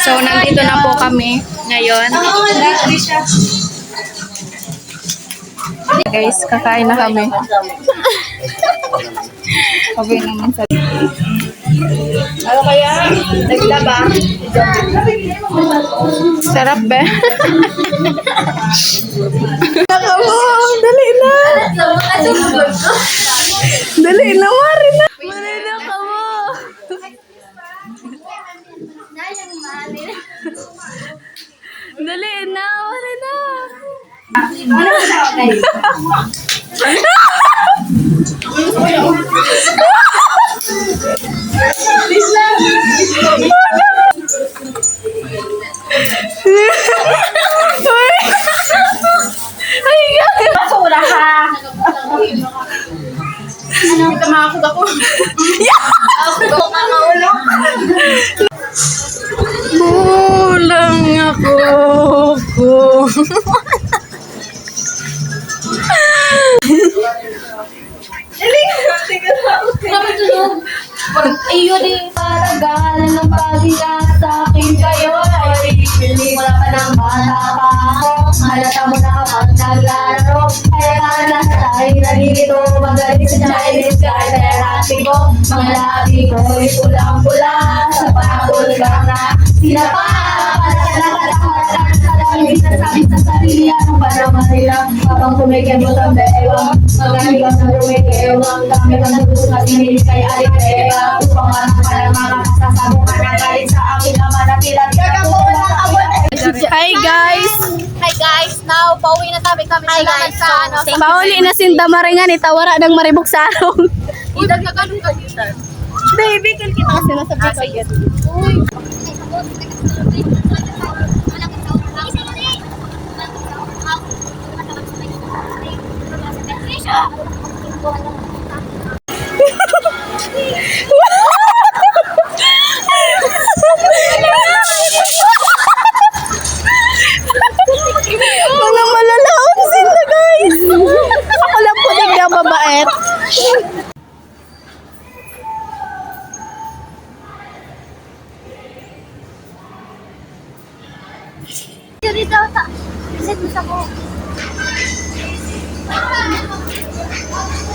So, nandito na po kami ngayon. Guys, kakain na kami. Okay naman sa... Ano kaya? Naglaba? Sarap ba? Naka mo! Dali na! Dali na, Mari na! Mari na ka mo! Dali na! Mari na! Basura ka! Ano? Tamakot ako. Ako kakaulo. Bulang ako ko. Iyo din paragalan ng pagbigat sa akin kayo ay pipili. Wala pa ng bata pa ako. Halata mo na kapag naglaro. Kaya kala sa tayo nalilito. Magaling sa Chinese guy. Kaya natin ko mga labi ko ay pulang-pula. Sa pakul ka na sinapa. Hindi nasabi sa sarili anong ba naman nila. Habang kumikembot ang bewang. Magaling ka ng kumikewang. Dami ka ng gusto na sinilis kay Alikeba. Pupangarang ka ng mga kasasabungan na galing sa akin naman na pilat. Hi guys! Hi guys, now pauwi na kami sa ano. Pauli na sinta maringan itawara ng maribok sa arong. Udag na ganun ka dito. Baby, kung kita kasi nasa bigat. Mga malalaon sila guys. Ako lang po na mabait. Dito sa set mo sa ko.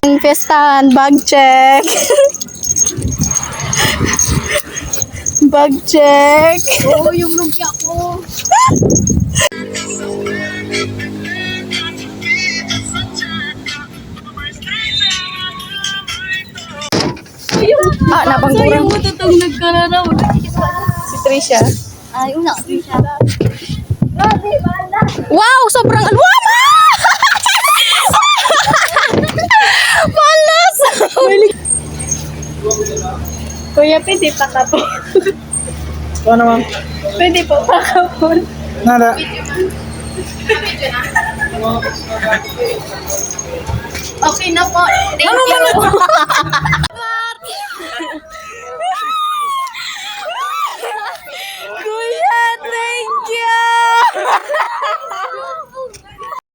Fiestahan, bag check. Bag check. Oo, yung lumpia ko. Nabangkurang. Sayang mo tutong nagkararaw. Si Trisha. Ay, una ka siya. Grabe, bala. Wow! Sobrang alwala! Malas! Kuya, pwede pa ka po. Ano naman? Pwede po pa ka po. Nada. Okay na po. Thank you.